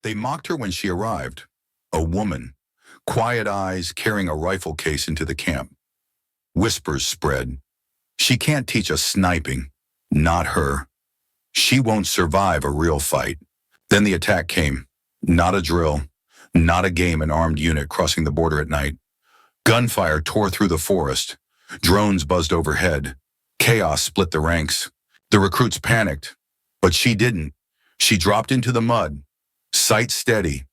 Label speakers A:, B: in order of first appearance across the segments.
A: They mocked her when she arrived. A woman, quiet eyes, carrying a rifle case into the camp. Whispers spread. She can't teach us sniping. Not her. She won't survive a real fight. Then the attack came. Not a drill. Not a game an armed unit crossing the border at night. Gunfire tore through the forest. Drones buzzed overhead. Chaos split the ranks. The recruits panicked. But she didn't. She dropped into the mud. Sight steady.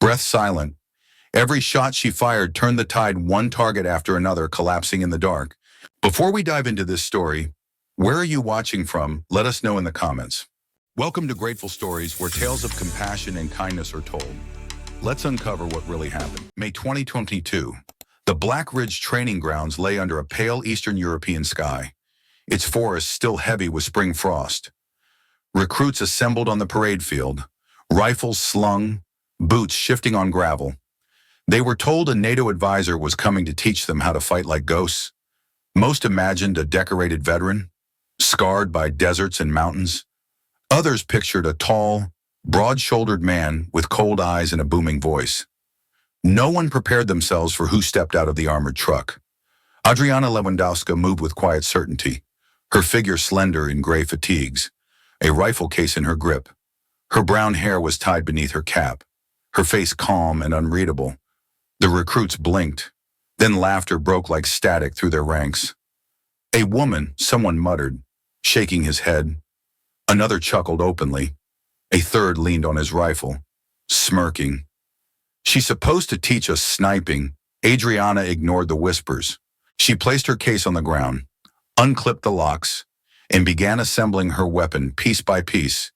A: Breath silent. Every shot she fired turned the tide, one target after another collapsing in the dark. Before we dive into this story, where are you watching from? Let us know in the comments. Welcome to Grateful Stories, where tales of compassion and kindness are told. Let's uncover what really happened. May 2022. The Black Ridge training grounds lay under a pale Eastern European sky, its forests still heavy with spring frost. Recruits assembled on the parade field, rifles slung, boots shifting on gravel. They were told a NATO advisor was coming to teach them how to fight like ghosts. Most imagined a decorated veteran, scarred by deserts and mountains. Others pictured a tall, broad-shouldered man with cold eyes and a booming voice. No one prepared themselves for who stepped out of the armored truck. Adriana Lewandowska moved with quiet certainty, her figure slender in gray fatigues, a rifle case in her grip. Her brown hair was tied beneath her cap, her face calm and unreadable. The recruits blinked, then laughter broke like static through their ranks. A woman, someone muttered, shaking his head. Another chuckled openly. A third leaned on his rifle, smirking. She's supposed to teach us sniping. Adriana ignored the whispers. She placed her case on the ground, unclipped the locks, and began assembling her weapon piece by piece.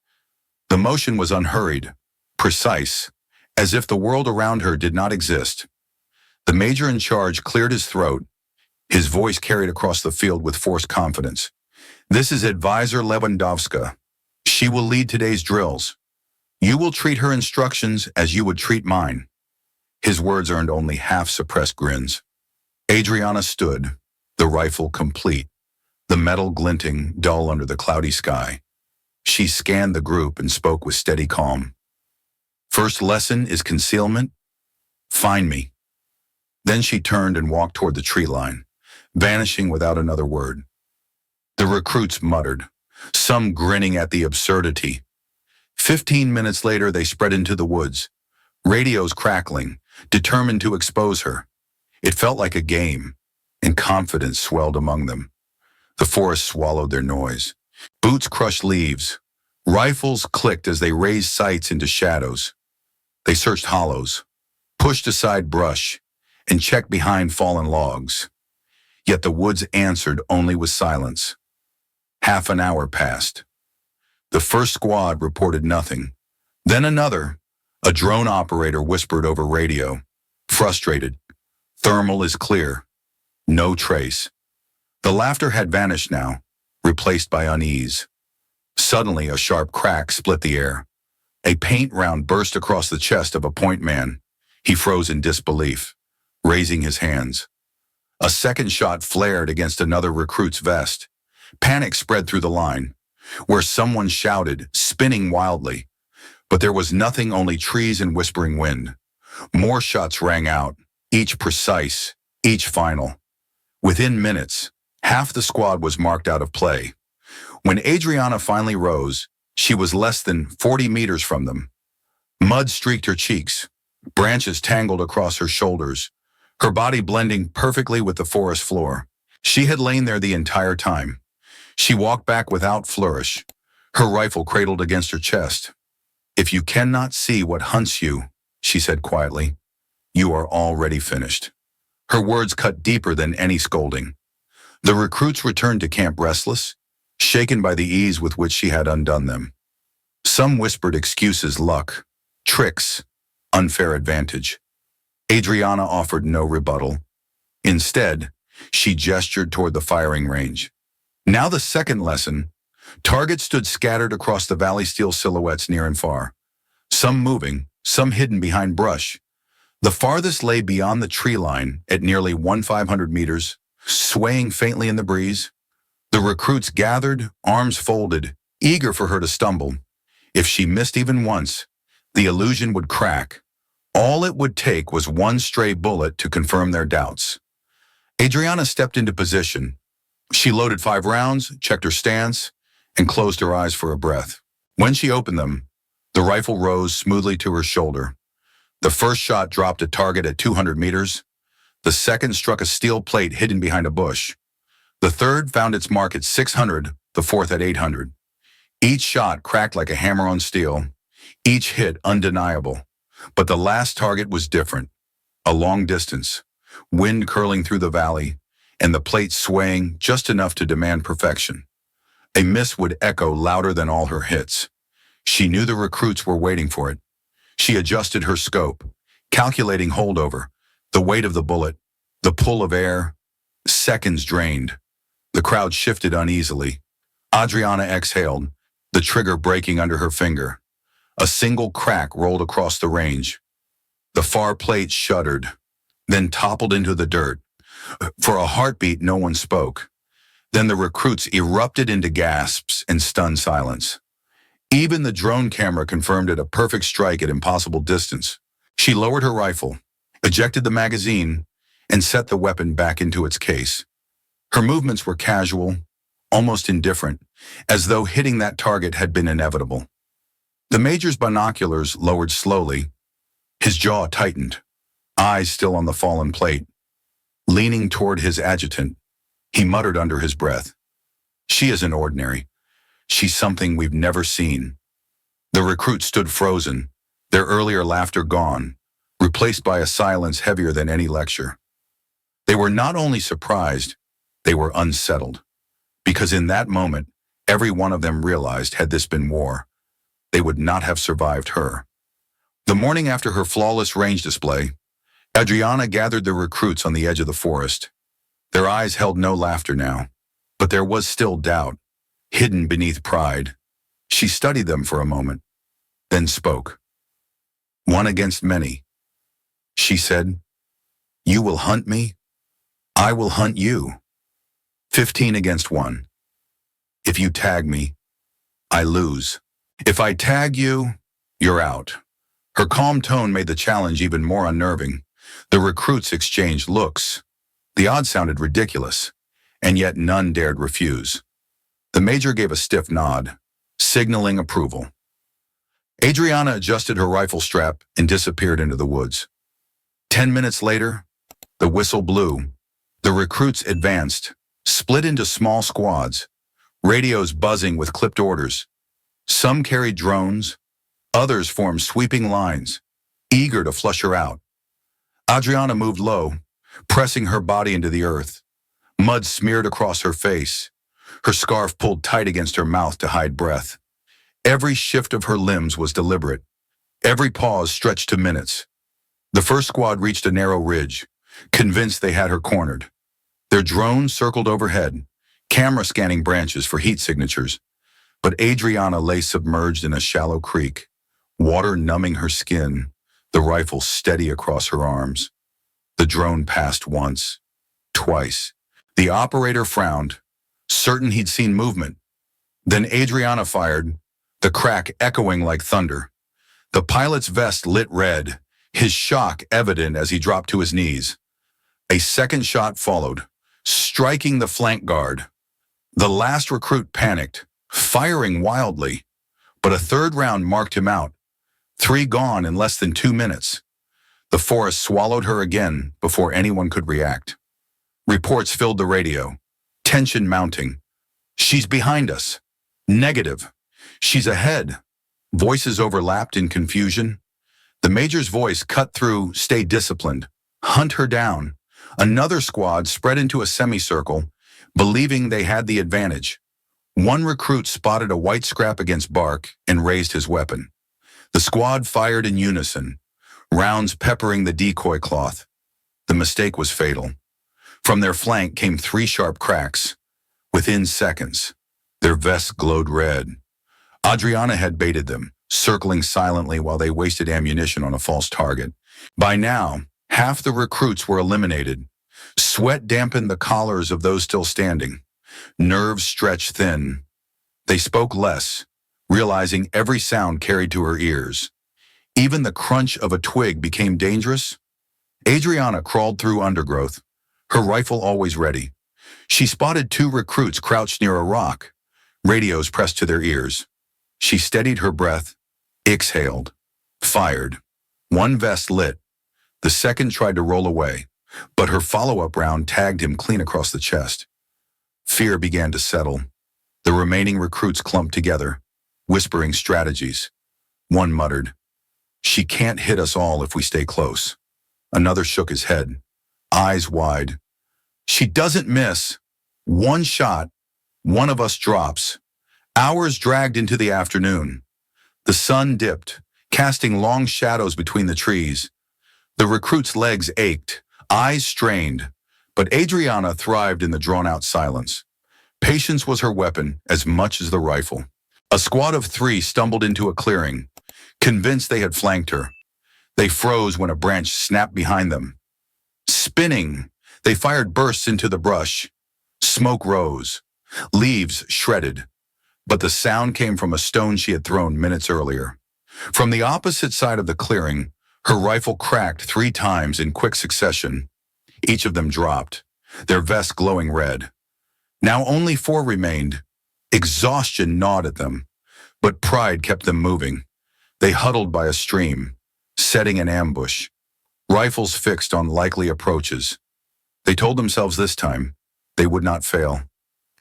A: The motion was unhurried, precise, as if the world around her did not exist. The major in charge cleared his throat. His voice carried across the field with forced confidence. This is Advisor Lewandowska. She will lead today's drills. You will treat her instructions as you would treat mine. His words earned only half-suppressed grins. Adriana stood, the rifle complete, the metal glinting dull under the cloudy sky. She scanned the group and spoke with steady calm. First lesson is concealment. Find me. Then she turned and walked toward the tree line, vanishing without another word. The recruits muttered, some grinning at the absurdity. 15 minutes later, they spread into the woods, radios crackling, determined to expose her. It felt like a game, and confidence swelled among them. The forest swallowed their noise. Boots crushed leaves. Rifles clicked as they raised sights into shadows. They searched hollows, pushed aside brush, and checked behind fallen logs. Yet the woods answered only with silence. Half an hour passed. The first squad reported nothing. Then another. A drone operator whispered over radio, frustrated. Thermal is clear. No trace. The laughter had vanished now, replaced by unease. Suddenly, a sharp crack split the air. A paint round burst across the chest of a point man. He froze in disbelief, raising his hands. A second shot flared against another recruit's vest. Panic spread through the line, where someone shouted, spinning wildly. But there was nothing, only trees and whispering wind. More shots rang out, each precise, each final. Within minutes, half the squad was marked out of play. When Adriana finally rose, she was less than 40 meters from them. Mud streaked her cheeks, branches tangled across her shoulders, her body blending perfectly with the forest floor. She had lain there the entire time. She walked back without flourish, her rifle cradled against her chest. If you cannot see what hunts you, she said quietly, you are already finished. Her words cut deeper than any scolding. The recruits returned to camp restless, shaken by the ease with which she had undone them. Some whispered excuses, luck, tricks, unfair advantage. Adriana offered no rebuttal. Instead, she gestured toward the firing range. Now the second lesson. Targets stood scattered across the valley, steel silhouettes near and far. Some moving, some hidden behind brush. The farthest lay beyond the tree line at nearly 1,500 meters, swaying faintly in the breeze. The recruits gathered, arms folded, eager for her to stumble. If she missed even once, The illusion would crack. All it would take was one stray bullet to confirm their doubts. Adriana stepped into position. She loaded 5 rounds, checked her stance, and closed her eyes for a breath. When she opened them, the rifle rose smoothly to her shoulder. The first shot dropped a target at 200 meters. The second struck a steel plate hidden behind a bush. The third found its mark at 600, the fourth at 800. Each shot cracked like a hammer on steel, each hit undeniable. But the last target was different. A long distance, wind curling through the valley, and the plate swaying just enough to demand perfection. A miss would echo louder than all her hits. She knew the recruits were waiting for it. She adjusted her scope, calculating holdover, the weight of the bullet, the pull of air. Seconds drained. The crowd shifted uneasily. Adriana exhaled, the trigger breaking under her finger. A single crack rolled across the range. The far plate shuddered, then toppled into the dirt. For a heartbeat, no one spoke. Then the recruits erupted into gasps and stunned silence. Even the drone camera confirmed it a perfect strike at impossible distance. She lowered her rifle, ejected the magazine, and set the weapon back into its case. Her movements were casual, almost indifferent, as though hitting that target had been inevitable. The Major's binoculars lowered slowly. His jaw tightened, eyes still on the fallen plate. Leaning toward his adjutant, he muttered under his breath, "She isn't ordinary. She's something we've never seen." The recruits stood frozen, their earlier laughter gone, replaced by a silence heavier than any lecture. They were not only surprised, they were unsettled. Because in that moment, every one of them realized, had this been war, they would not have survived her. The morning after her flawless range display, Adriana gathered the recruits on the edge of the forest. Their eyes held no laughter now, but there was still doubt, hidden beneath pride. She studied them for a moment, then spoke. "One against many," she said. "You will hunt me, I will hunt you. 15 against 1. If you tag me, I lose. If I tag you, you're out." Her calm tone made the challenge even more unnerving. The recruits exchanged looks. The odds sounded ridiculous, and yet none dared refuse. The Major gave a stiff nod, signaling approval. Adriana adjusted her rifle strap and disappeared into the woods. 10 minutes later, the whistle blew. The recruits advanced, split into small squads, radios buzzing with clipped orders. Some carried drones, others formed sweeping lines, eager to flush her out. Adriana moved low, pressing her body into the earth. Mud smeared across her face, her scarf pulled tight against her mouth to hide breath. Every shift of her limbs was deliberate, every pause stretched to minutes. The first squad reached a narrow ridge, convinced they had her cornered. Their drone circled overhead, camera scanning branches for heat signatures. But Adriana lay submerged in a shallow creek, water numbing her skin, the rifle steady across her arms. The drone passed once, twice. The operator frowned, certain he'd seen movement. Then Adriana fired, the crack echoing like thunder. The pilot's vest lit red, his shock evident as he dropped to his knees. A second shot followed, striking the flank guard. The last recruit panicked, firing wildly, but a third round marked him out. 3 gone in less than 2 minutes. The forest swallowed her again before anyone could react. Reports filled the radio, tension mounting. "She's behind us." "Negative." "She's ahead." Voices overlapped in confusion. The Major's voice cut through, "Stay disciplined. Hunt her down." Another squad spread into a semicircle, believing they had the advantage. One recruit spotted a white scrap against bark and raised his weapon. The squad fired in unison, rounds peppering the decoy cloth. The mistake was fatal. From their flank came 3 sharp cracks. Within seconds, their vests glowed red. Adriana had baited them, circling silently while they wasted ammunition on a false target. By now, half the recruits were eliminated. Sweat dampened the collars of those still standing. Nerves stretched thin. They spoke less, realizing every sound carried to her ears. Even the crunch of a twig became dangerous. Adriana crawled through undergrowth, her rifle always ready. She spotted two recruits crouched near a rock, radios pressed to their ears. She steadied her breath, exhaled, fired. One vest lit. The second tried to roll away, but her follow-up round tagged him clean across the chest. Fear began to settle. The remaining recruits clumped together, whispering strategies. One muttered, "She can't hit us all if we stay close." Another shook his head, eyes wide. "She doesn't miss. One shot, one of us drops." Hours dragged into the afternoon. The sun dipped, casting long shadows between the trees. The recruits' legs ached, eyes strained, but Adriana thrived in the drawn-out silence. Patience was her weapon as much as the rifle. A squad of 3 stumbled into a clearing, convinced they had flanked her. They froze when a branch snapped behind them. Spinning, they fired bursts into the brush. Smoke rose. Leaves shredded. But the sound came from a stone she had thrown minutes earlier. From the opposite side of the clearing, her rifle cracked 3 times in quick succession. Each of them dropped, their vests glowing red. Now only 4 remained. Exhaustion gnawed at them, but pride kept them moving. They huddled by a stream, setting an ambush, rifles fixed on likely approaches. They told themselves this time they would not fail.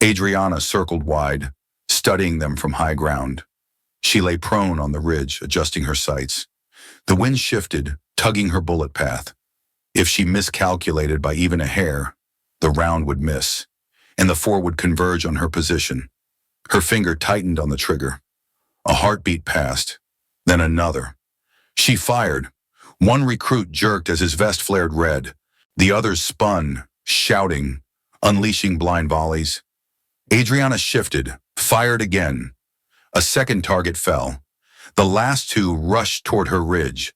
A: Adriana circled wide, studying them from high ground. She lay prone on the ridge, adjusting her sights. The wind shifted, tugging her bullet path. If she miscalculated by even a hair, the round would miss, and the 4 would converge on her position. Her finger tightened on the trigger. A heartbeat passed, then another. She fired. One recruit jerked as his vest flared red. The others spun, shouting, unleashing blind volleys. Adriana shifted, fired again. A second target fell. The last 2 rushed toward her ridge,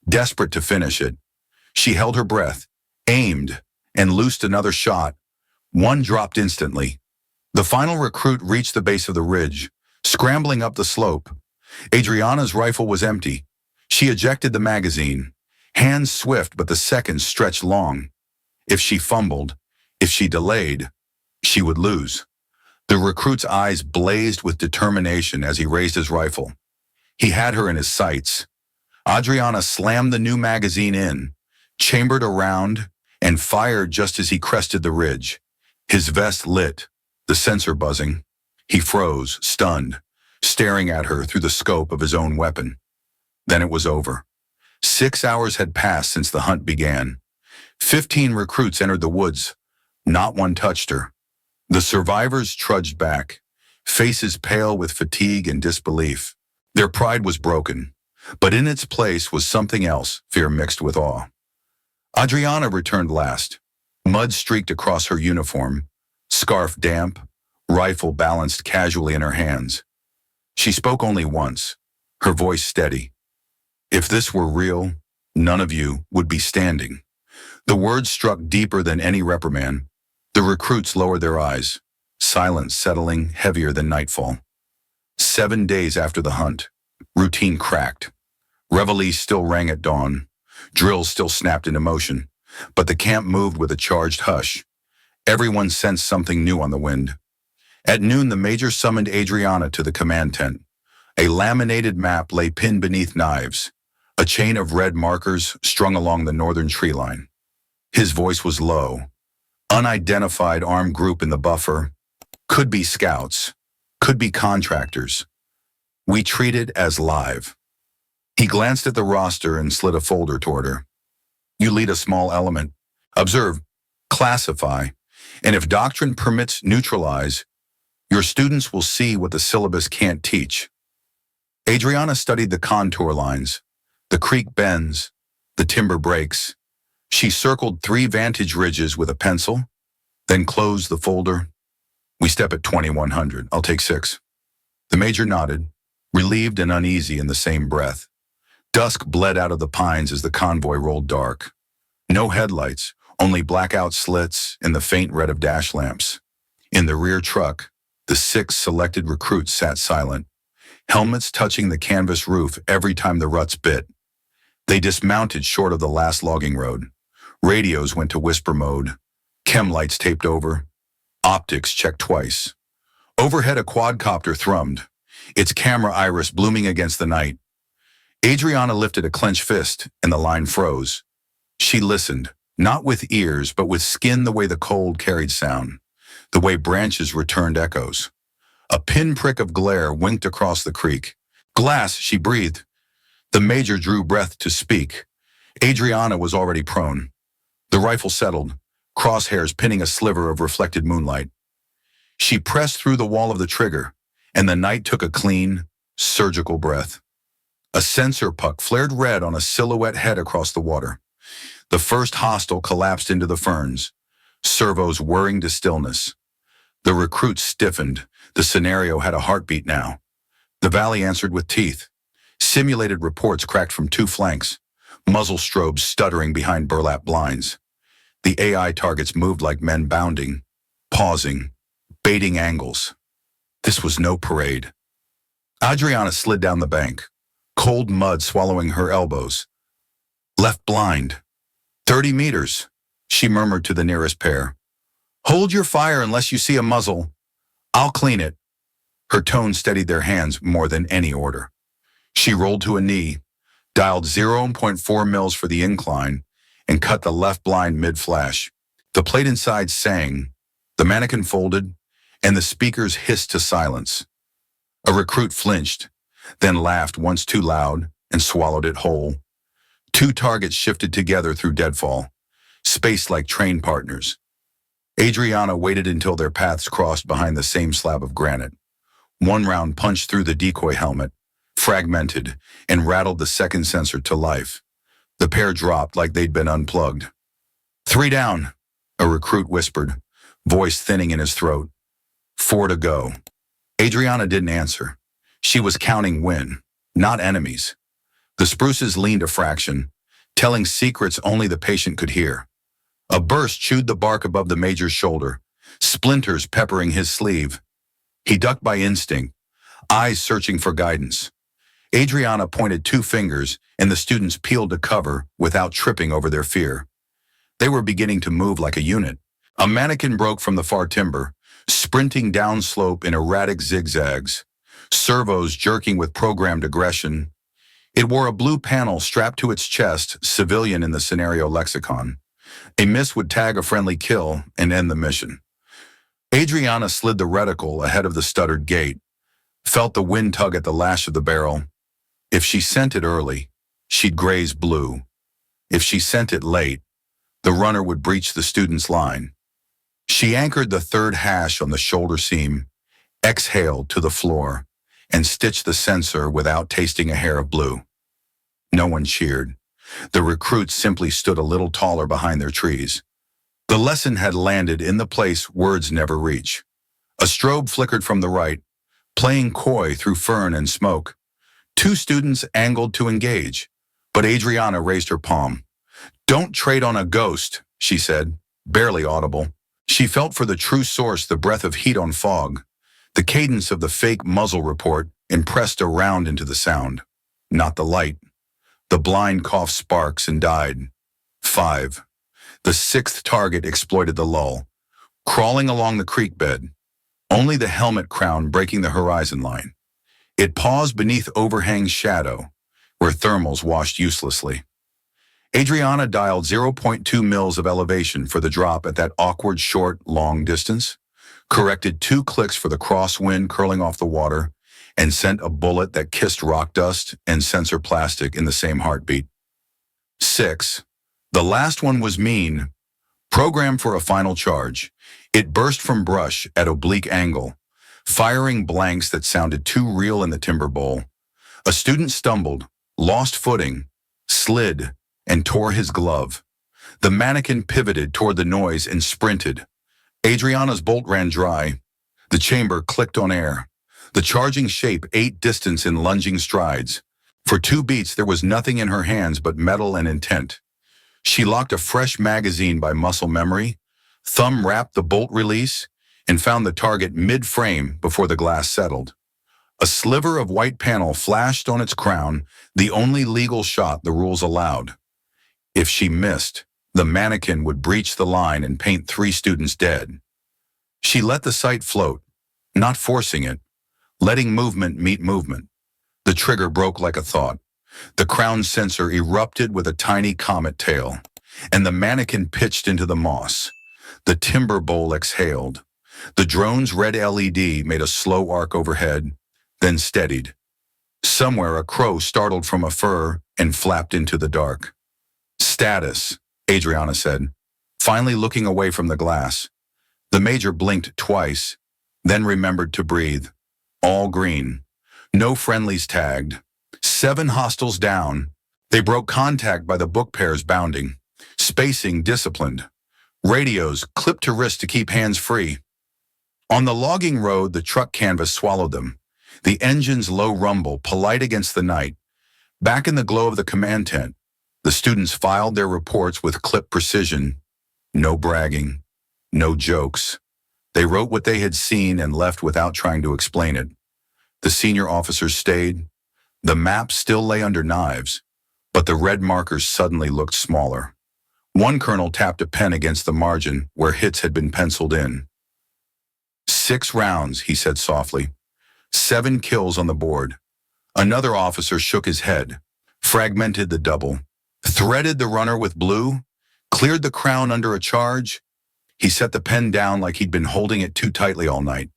A: desperate to finish it. She held her breath, aimed, and loosed another shot. One dropped instantly. The final recruit reached the base of the ridge, scrambling up the slope. Adriana's rifle was empty. She ejected the magazine, hands swift but the seconds stretched long. If she fumbled, if she delayed, she would lose. The recruit's eyes blazed with determination as he raised his rifle. He had her in his sights. Adriana slammed the new magazine in, chambered around, and fired just as he crested the ridge. His vest lit, the sensor buzzing. He froze, stunned, staring at her through the scope of his own weapon. Then it was over. 6 hours had passed since the hunt began. 15 recruits entered the woods. Not one touched her. The survivors trudged back, faces pale with fatigue and disbelief. Their pride was broken, but in its place was something else, fear mixed with awe. Adriana returned last. Mud streaked across her uniform, scarf damp, rifle balanced casually in her hands. She spoke only once, her voice steady. "If this were real, none of you would be standing." The words struck deeper than any reprimand. The recruits lowered their eyes, silence settling heavier than nightfall. 7 days after the hunt, routine cracked. Reveille still rang at dawn. Drills still snapped into motion, but the camp moved with a charged hush. Everyone sensed something new on the wind. At noon, the major summoned Adriana to the command tent. A laminated map lay pinned beneath knives, a chain of red markers strung along the northern tree line. His voice was low. Unidentified armed group in the buffer. Could be scouts. Could be contractors. We treat it as live. He glanced at the roster and slid a folder toward her. You lead a small element. Observe, classify, and if doctrine permits, neutralize. Your students will see what the syllabus can't teach. Adriana studied the contour lines, the creek bends, the timber breaks. She circled 3 vantage ridges with a pencil, then closed the folder. We step at 2100. I'll take 6. The major nodded, relieved and uneasy in the same breath. Dusk bled out of the pines as the convoy rolled dark. No headlights, only blackout slits and the faint red of dash lamps. In the rear truck, the 6 selected recruits sat silent, helmets touching the canvas roof every time the ruts bit. They dismounted short of the last logging road. Radios went to whisper mode. Chem lights taped over. Optics checked twice. Overhead, a quadcopter thrummed, its camera iris blooming against the night. Adriana lifted a clenched fist, and the line froze. She listened, not with ears, but with skin, the way the cold carried sound, the way branches returned echoes. A pinprick of glare winked across the creek. Glass, she breathed. The major drew breath to speak. Adriana was already prone. The rifle settled, crosshairs pinning a sliver of reflected moonlight. She pressed through the wall of the trigger, and the night took a clean, surgical breath. A sensor puck flared red on a silhouette head across the water. The first hostile collapsed into the ferns, servos whirring to stillness. The recruits stiffened. The scenario had a heartbeat now. The valley answered with teeth. Simulated reports cracked from two flanks, muzzle strobes stuttering behind burlap blinds. The AI targets moved like men bounding, pausing, baiting angles. This was no parade. Adriana slid down the bank, cold mud swallowing her elbows. Left blind. 30 meters, she murmured to the nearest pair. Hold your fire unless you see a muzzle. I'll clean it. Her tone steadied their hands more than any order. She rolled to a knee, dialed 0.4 mils for the incline, and cut the left blind mid-flash. The plate inside sang, the mannequin folded, and the speakers hissed to silence. A recruit flinched, then laughed once too loud and swallowed it whole. Two targets shifted together through deadfall, spaced like train partners. Adriana waited until their paths crossed behind the same slab of granite. One round punched through the decoy helmet, fragmented, and rattled the second sensor to life. The pair dropped like they'd been unplugged. 3 down, a recruit whispered, voice thinning in his throat. 4 to go. Adriana didn't answer. She was counting win, not enemies. The spruces leaned a fraction, telling secrets only the patient could hear. A burst chewed the bark above the major's shoulder, splinters peppering his sleeve. He ducked by instinct, eyes searching for guidance. Adriana pointed 2 fingers, and the students peeled to cover without tripping over their fear. They were beginning to move like a unit. A mannequin broke from the far timber, sprinting downslope in erratic zigzags, servos jerking with programmed aggression. It wore a blue panel strapped to its chest, civilian in the scenario lexicon. A miss would tag a friendly kill and end the mission. Adriana slid the reticle ahead of the stuttered gate, felt the wind tug at the lash of the barrel. If she sent it early, she'd graze blue. If she sent it late, the runner would breach the student's line. She anchored the third hash on the shoulder seam, exhaled to the floor, and stitched the sensor without tasting a hair of blue. No one cheered. The recruits simply stood a little taller behind their trees. The lesson had landed in the place words never reach. A strobe flickered from the right, playing coy through fern and smoke. 2 students angled to engage, but Adriana raised her palm. "Don't trade on a ghost," she said, barely audible. She felt for the true source, the breath of heat on fog. The cadence of the fake muzzle report impressed a round into the sound, not the light. The blind coughed sparks and died. 5. The 6th target exploited the lull, crawling along the creek bed, only the helmet crown breaking the horizon line. It paused beneath overhang shadow, where thermals washed uselessly. Adriana dialed 0.2 mils of elevation for the drop at that awkward short, long distance, corrected 2 clicks for the crosswind curling off the water, and sent a bullet that kissed rock dust and sensor plastic in the same heartbeat. 6. The last one was mean. Programmed for a final charge, it burst from brush at oblique angle, firing blanks that sounded too real in the timber bowl. A student stumbled, lost footing, slid, and tore his glove. The mannequin pivoted toward the noise and sprinted. Adriana's bolt ran dry. The chamber clicked on air. The charging shape ate distance in lunging strides. For 2 beats, there was nothing in her hands but metal and intent. She locked a fresh magazine by muscle memory, thumb wrapped the bolt release, and found the target mid-frame before the glass settled. A sliver of white panel flashed on its crown, the only legal shot the rules allowed. If she missed, the mannequin would breach the line and paint 3 students dead. She let the sight float, not forcing it, letting movement meet movement. The trigger broke like a thought. The crown sensor erupted with a tiny comet tail, and the mannequin pitched into the moss. The timber bowl exhaled. The drone's red LED made a slow arc overhead, then steadied. Somewhere a crow startled from a fir and flapped into the dark. "Status," Adriana said, finally looking away from the glass. The major blinked twice, then remembered to breathe. All green. No friendlies tagged. 7 hostiles down. They broke contact by the book pairs bounding. Spacing disciplined. Radios clipped to wrist to keep hands free. On the logging road, the truck canvas swallowed them. The engine's low rumble, polite against the night. Back in the glow of the command tent, the students filed their reports with clip precision. No bragging. No jokes. They wrote what they had seen and left without trying to explain it. The senior officers stayed. The map still lay under knives, but the red markers suddenly looked smaller. One colonel tapped a pen against the margin where hits had been penciled in. 6 rounds, he said softly. 7 kills on the board. Another officer shook his head, fragmented the double, threaded the runner with blue, cleared the crown under a charge. He set the pen down like he'd been holding it too tightly all night.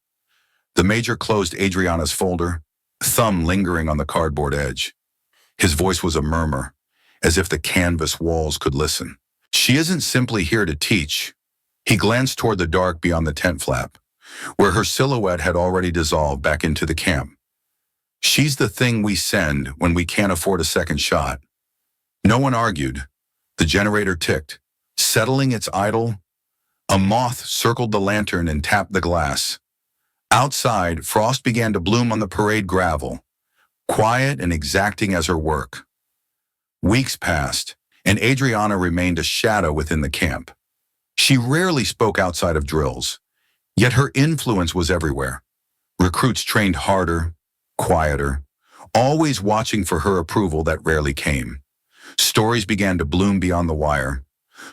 A: The major closed Adriana's folder, thumb lingering on the cardboard edge. His voice was a murmur, as if the canvas walls could listen. "She isn't simply here to teach." He glanced toward the dark beyond the tent flap, where her silhouette had already dissolved back into the camp. "She's the thing we send when we can't afford a second shot." No one argued. The generator ticked, settling its idle. A moth circled the lantern and tapped the glass. Outside, frost began to bloom on the parade gravel, quiet and exacting as her work. Weeks passed, and Adriana remained a shadow within the camp. She rarely spoke outside of drills, yet her influence was everywhere. Recruits trained harder, quieter, always watching for her approval that rarely came. Stories began to bloom beyond the wire.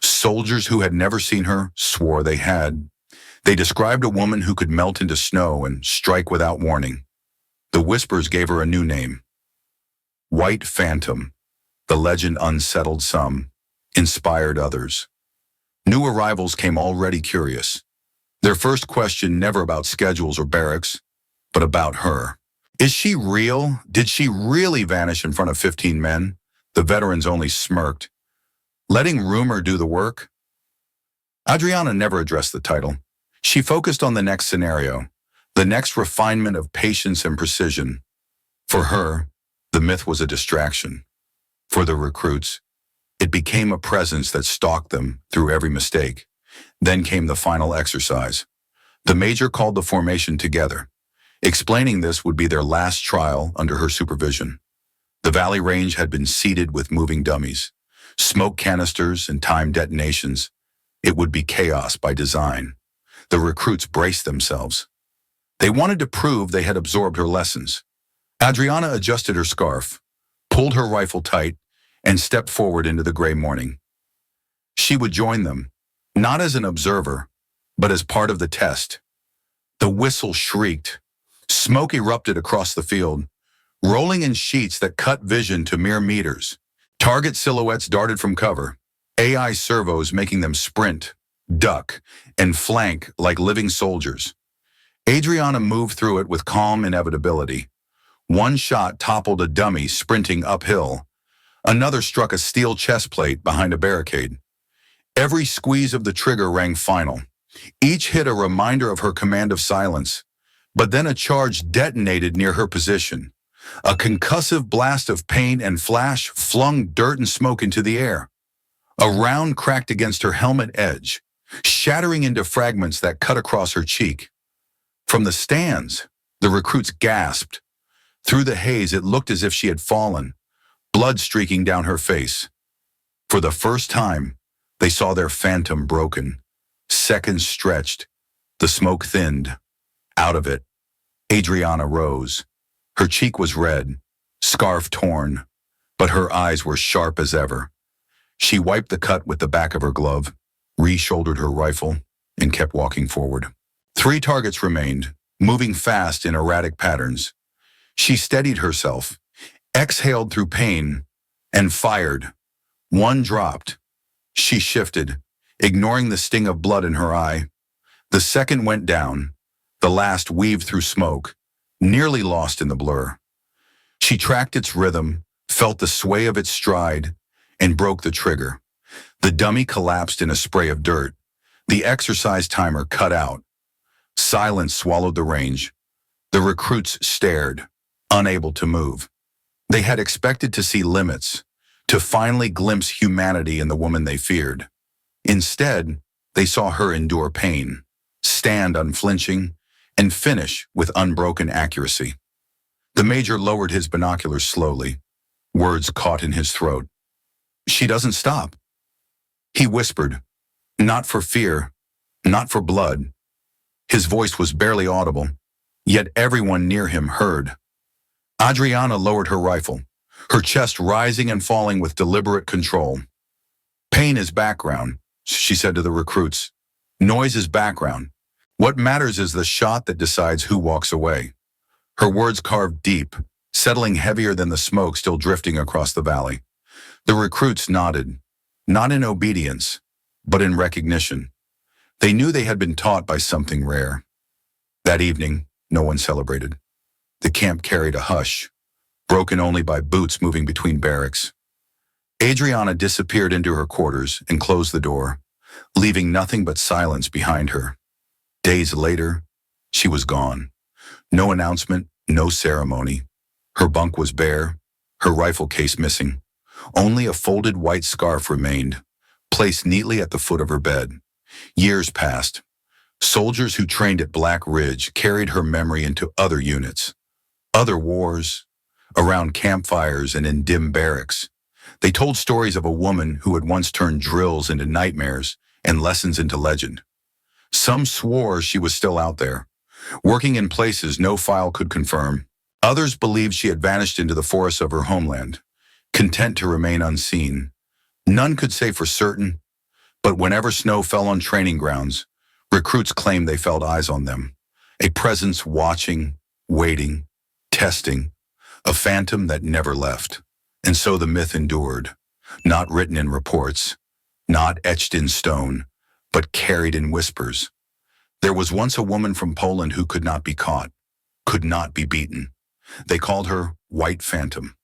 A: Soldiers who had never seen her swore they had. They described a woman who could melt into snow and strike without warning. The whispers gave her a new name. White Phantom. The legend unsettled some, inspired others. New arrivals came already curious. Their first question never about schedules or barracks, but about her. Is she real? Did she really vanish in front of 15 men? The veterans only smirked, letting rumor do the work. Adriana never addressed the title. She focused on the next scenario, the next refinement of patience and precision. For her, the myth was a distraction. For the recruits, it became a presence that stalked them through every mistake. Then came the final exercise. The major called the formation together. Explaining this would be their last trial under her supervision. The Valley Range had been seeded with moving dummies, smoke canisters and timed detonations. It would be chaos by design. The recruits braced themselves. They wanted to prove they had absorbed her lessons. Adriana adjusted her scarf, pulled her rifle tight, and stepped forward into the gray morning. She would join them, not as an observer, but as part of the test. The whistle shrieked. Smoke erupted across the field, rolling in sheets that cut vision to mere meters. Target silhouettes darted from cover, AI servos making them sprint, duck, and flank like living soldiers. Adriana moved through it with calm inevitability. One shot toppled a dummy sprinting uphill. Another struck a steel chest plate behind a barricade. Every squeeze of the trigger rang final. Each hit a reminder of her command of silence. But then a charge detonated near her position. A concussive blast of pain and flash flung dirt and smoke into the air. A round cracked against her helmet edge, shattering into fragments that cut across her cheek. From the stands, the recruits gasped. Through the haze, it looked as if she had fallen, blood streaking down her face. For the first time, they saw their phantom broken. Seconds stretched. The smoke thinned. Out of it, Adriana rose. Her cheek was red, scarf torn, but her eyes were sharp as ever. She wiped the cut with the back of her glove, re-shouldered her rifle, and kept walking forward. 3 targets remained, moving fast in erratic patterns. She steadied herself, exhaled through pain, and fired. 1 dropped. She shifted, ignoring the sting of blood in her eye. The second went down. The last weaved through smoke, nearly lost in the blur. She tracked its rhythm, felt the sway of its stride, and broke the trigger. The dummy collapsed in a spray of dirt. The exercise timer cut out. Silence swallowed the range. The recruits stared, unable to move. They had expected to see limits, to finally glimpse humanity in the woman they feared. Instead, they saw her endure pain, stand unflinching, and finish with unbroken accuracy. The major lowered his binoculars slowly, words caught in his throat. "She doesn't stop." He whispered, not for fear, not for blood. His voice was barely audible, yet everyone near him heard. Adriana lowered her rifle, her chest rising and falling with deliberate control. "Pain is background," she said to the recruits. "Noise is background. What matters is the shot that decides who walks away." Her words carved deep, settling heavier than the smoke still drifting across the valley. The recruits nodded, not in obedience, but in recognition. They knew they had been taught by something rare. That evening, no one celebrated. The camp carried a hush, broken only by boots moving between barracks. Adriana disappeared into her quarters and closed the door, leaving nothing but silence behind her. Days later, she was gone. No announcement, no ceremony. Her bunk was bare, her rifle case missing. Only a folded white scarf remained, placed neatly at the foot of her bed. Years passed. Soldiers who trained at Black Ridge carried her memory into other units, other wars, around campfires and in dim barracks. They told stories of a woman who had once turned drills into nightmares and lessons into legend. Some swore she was still out there, working in places no file could confirm. Others believed she had vanished into the forests of her homeland, content to remain unseen. None could say for certain, but whenever snow fell on training grounds, recruits claimed they felt eyes on them, a presence watching, waiting, testing, a phantom that never left. And so the myth endured, not written in reports, not etched in stone, but carried in whispers. There was once a woman from Poland who could not be caught, could not be beaten. They called her White Phantom.